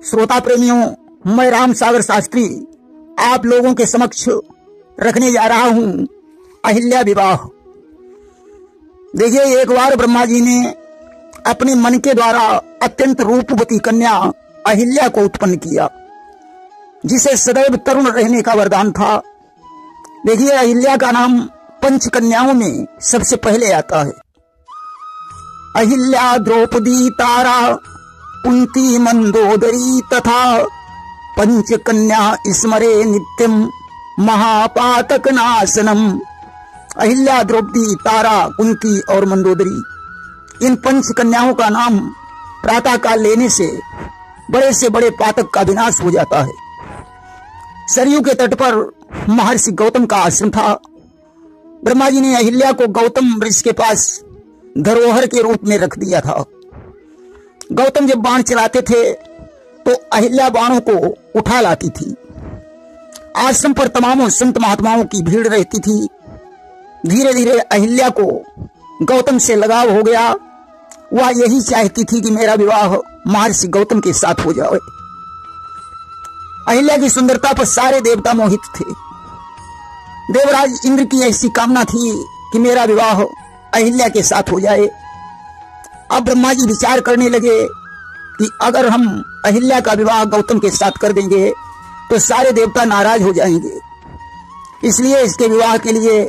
श्रोता प्रेमियों, मैं राम सागर शास्त्री आप लोगों के समक्ष रखने जा रहा हूं अहिल्या विवाह। देखिए, एक बार ब्रह्मा जी ने अपने मन के द्वारा अत्यंत रूपवती कन्या अहिल्या को उत्पन्न किया, जिसे सदैव तरुण रहने का वरदान था। देखिए, अहिल्या का नाम पंच कन्याओं में सबसे पहले आता है। अहिल्या, द्रौपदी, तारा, कुंती, मंदोदरी तथा पंच कन्या स्मरे नित्यम महापातक नाशनम। अहिल्या, द्रौपदी, तारा, कुंती और मंदोदरी, इन पंच कन्याओं का नाम प्रातः काल लेने से बड़े पातक का विनाश हो जाता है। सरयू के तट पर महर्षि गौतम का आश्रम था। ब्रह्मा जी ने अहिल्या को गौतम ऋषि के पास धरोहर के रूप में रख दिया था। गौतम जब बाण चलाते थे तो अहिल्या बाणों को उठा लाती थी। आश्रम पर तमामों संत महात्माओं की भीड़ रहती थी। धीरे धीरे अहिल्या को गौतम से लगाव हो गया। वह यही चाहती थी कि मेरा विवाह महर्षि गौतम के साथ हो जाए। अहिल्या की सुंदरता पर सारे देवता मोहित थे। देवराज इंद्र की ऐसी कामना थी कि मेरा विवाह अहिल्या के साथ हो जाए। अब ब्रह्मा जी विचार करने लगे कि अगर हम अहिल्या का विवाह गौतम के साथ कर देंगे तो सारे देवता नाराज हो जाएंगे, इसलिए इसके विवाह के लिए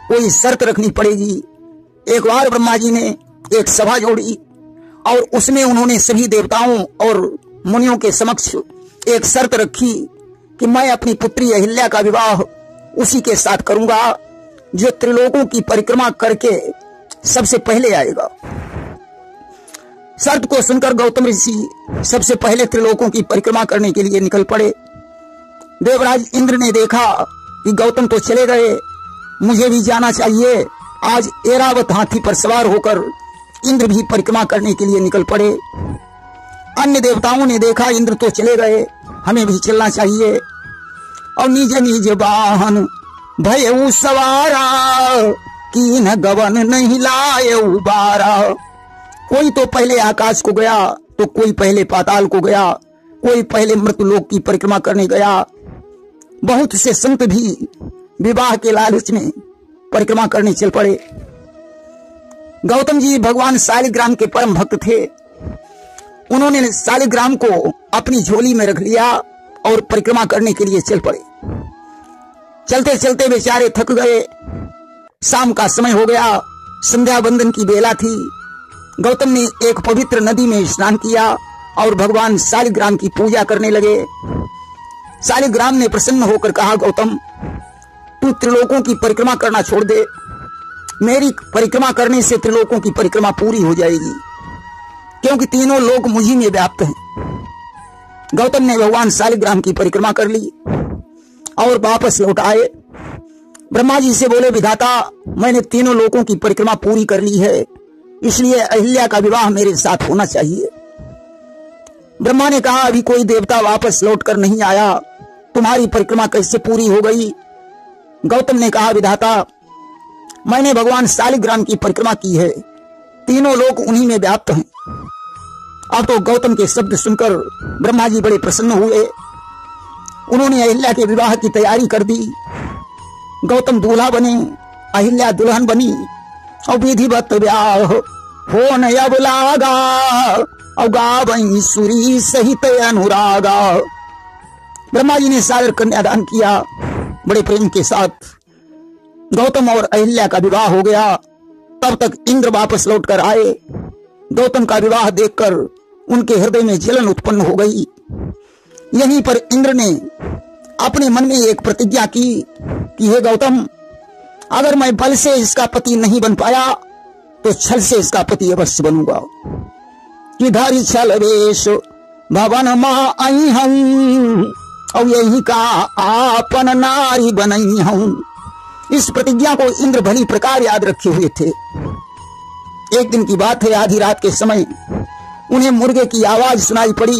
कोई शर्त रखनी पड़ेगी। एक बार ब्रह्मा जी ने एक सभा जोड़ी और उसमें उन्होंने सभी देवताओं और मुनियों के समक्ष एक शर्त रखी कि मैं अपनी पुत्री अहिल्या का विवाह उसी के साथ करूंगा जो त्रिलोकों की परिक्रमा करके सबसे पहले आएगा। शर्त को सुनकर गौतम ऋषि सबसे पहले त्रिलोकों की परिक्रमा करने के लिए निकल पड़े। देवराज इंद्र ने देखा कि गौतम तो चले गए, मुझे भी जाना चाहिए। आज ऐरावत हाथी पर सवार होकर इंद्र भी परिक्रमा करने के लिए निकल पड़े। अन्य देवताओं ने देखा इंद्र तो चले गए, हमें भी चलना चाहिए। और निज निज वाहन भयउ सवारा, कीन गवन नहीं लाए उबारा। कोई तो पहले आकाश को गया, तो कोई पहले पाताल को गया, कोई पहले मृतलोक की परिक्रमा करने गया। बहुत से संत भी विवाह के लालच में परिक्रमा करने चल पड़े। गौतम जी भगवान शालिग्राम के परम भक्त थे। उन्होंने शालिग्राम को अपनी झोली में रख लिया और परिक्रमा करने के लिए चल पड़े। चलते चलते बेचारे थक गए। शाम का समय हो गया, संध्या वंदन की बेला थी। गौतम ने एक पवित्र नदी में स्नान किया और भगवान शालिग्राम की पूजा करने लगे। शालिग्राम ने प्रसन्न होकर कहा, गौतम, तू त्रिलोकों की परिक्रमा करना छोड़ दे। मेरी परिक्रमा करने से त्रिलोकों की परिक्रमा पूरी हो जाएगी, क्योंकि तीनों लोक मुझी में व्याप्त हैं। गौतम ने भगवान शालिग्राम की परिक्रमा कर ली और वापस लौट आए। ब्रह्मा जी से बोले, विधाता, मैंने तीनों लोकों की परिक्रमा पूरी कर ली है, इसलिए अहिल्या का विवाह मेरे साथ होना चाहिए। ब्रह्मा ने कहा, अभी कोई देवता वापस लौटकर नहीं आया, तुम्हारी परिक्रमा कैसे पूरी हो गई? गौतम ने कहा, विधाता, मैंने भगवान शालिग्राम की परिक्रमा की है, तीनों लोक उन्हीं में व्याप्त हैं। अब तो गौतम के शब्द सुनकर ब्रह्मा जी बड़े प्रसन्न हुए। उन्होंने अहिल्या के विवाह की तैयारी कर दी। गौतम दूल्हा बने, अहिल्या दुल्हन बनी और विधिवत ब्याह हो न अब लागा और गावई सुरी सहित अनुरागा। ब्रह्मा जी ने सागर कन्यादान किया। बड़े प्रेम के साथ गौतम और अहिल्या का विवाह हो गया। तब तक इंद्र वापस लौटकर आए। गौतम का विवाह देखकर उनके हृदय में जलन उत्पन्न हो गई। यहीं पर इंद्र ने अपने मन में एक प्रतिज्ञा की कि हे गौतम, अगर मैं बल से इसका पति नहीं बन पाया तो छल से इसका पति अवश्य बनूंगा। किधर छल वेश भवन मां आई हूं और यही का आपन नारी बनई हूं। इस प्रतिज्ञा को इंद्र भली प्रकार याद रखे हुए थे। एक दिन की बात है, आधी रात के समय उन्हें मुर्गे की आवाज सुनाई पड़ी।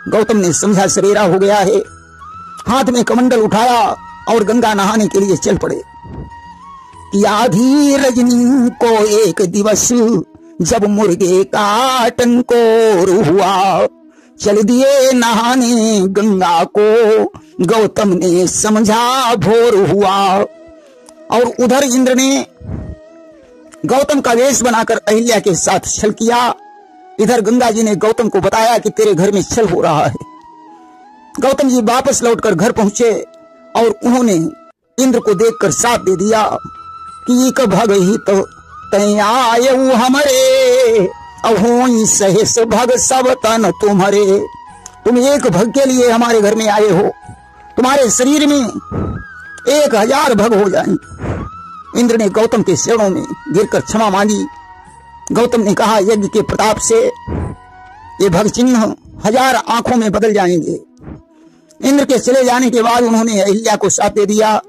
गौतम ने समझा सवेरा हो गया है। हाथ में कमंडल उठाया और गंगा नहाने के लिए चल पड़े। कि आधी रजनी को एक दिवस जब मुर्गे का टंकोर हुआ, चल दिए नहाने गंगा को, गौतम ने समझा भोर हुआ। और उधर इंद्र ने गौतम का वेश बनाकर अहिल्या के साथ छल किया। इधर गंगा जी ने गौतम को बताया कि तेरे घर में छल हो रहा है। गौतम जी वापस लौटकर घर पहुंचे और उन्होंने इंद्र को देखकर साथ दे दिया कि एक भग ही तो तय आयु हमरे, अहोई सहस भग सब तन तुम्हारे। तुम एक भग के लिए हमारे घर में आए हो, तुम्हारे शरीर में 1000 भग हो जाएं। इंद्र ने गौतम के चरणों में गिरकर क्षमा मांगी। गौतम ने कहा, यज्ञ के प्रताप से ये भग चिन्ह 1000 आंखों में बदल जाएंगे। इंद्र के चले जाने के बाद उन्होंने अहिल्या को साथ दे दिया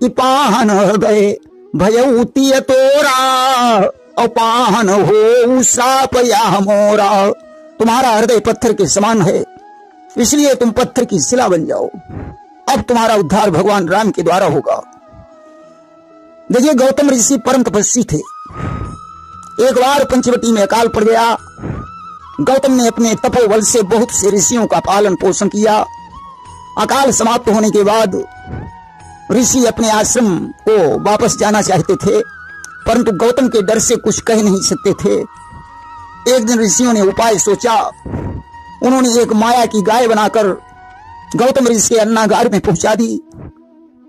कि पाहन हृदय भयउती तोरा, अपाहन हो साप या मोरा। तुम्हारा हृदय पत्थर के समान है, इसलिए तुम पत्थर की शिला बन जाओ। अब तुम्हारा उद्धार भगवान राम के द्वारा होगा। देखिए, गौतम ऋषि परम तपस्वी थे। एक बार पंचवटी में अकाल पड़ गया। गौतम ने अपने तपोबल से बहुत से ऋषियों का पालन पोषण किया। अकाल समाप्त होने के बाद ऋषि अपने आश्रम को वापस जाना चाहते थे, परंतु गौतम के डर से कुछ कह नहीं सकते थे। एक दिन ऋषियों ने उपाय सोचा। उन्होंने एक माया की गाय बनाकर गौतम ऋषि के अन्नागार में पहुंचा दी।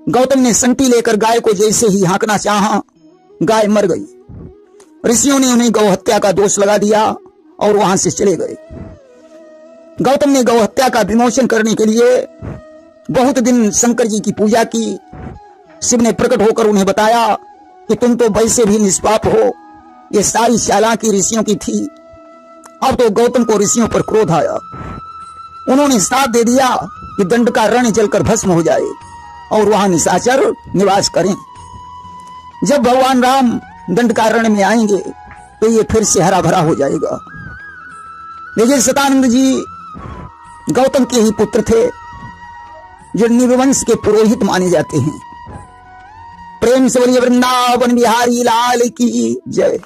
गौतम ने संटी लेकर गाय को जैसे ही हाँकना चाहा, गाय मर गई। ऋषियों ने उन्हें गौहत्या का दोष लगा दिया और वहां से चले गए। गौतम ने गौहत्या का विमोचन करने के लिए बहुत दिन शंकर जी की पूजा की। शिव ने प्रकट होकर उन्हें बताया कि तुम तो वैसे भी निष्पाप हो, ये सारी चालाकी ऋषियों की थी। अब तो गौतम को ऋषियों पर क्रोध आया। उन्होंने साथ दे दिया कि दंड का रण जलकर भस्म हो जाए और वहां निशाचर निवास करें। जब भगवान राम दंडकारण्य में आएंगे तो ये फिर से हरा भरा हो जाएगा। देखिए, सतानंद जी गौतम के ही पुत्र थे, जो निवंश के पुरोहित माने जाते हैं। प्रेम से बोलिए वृंदावन बिहारी लाल की जय।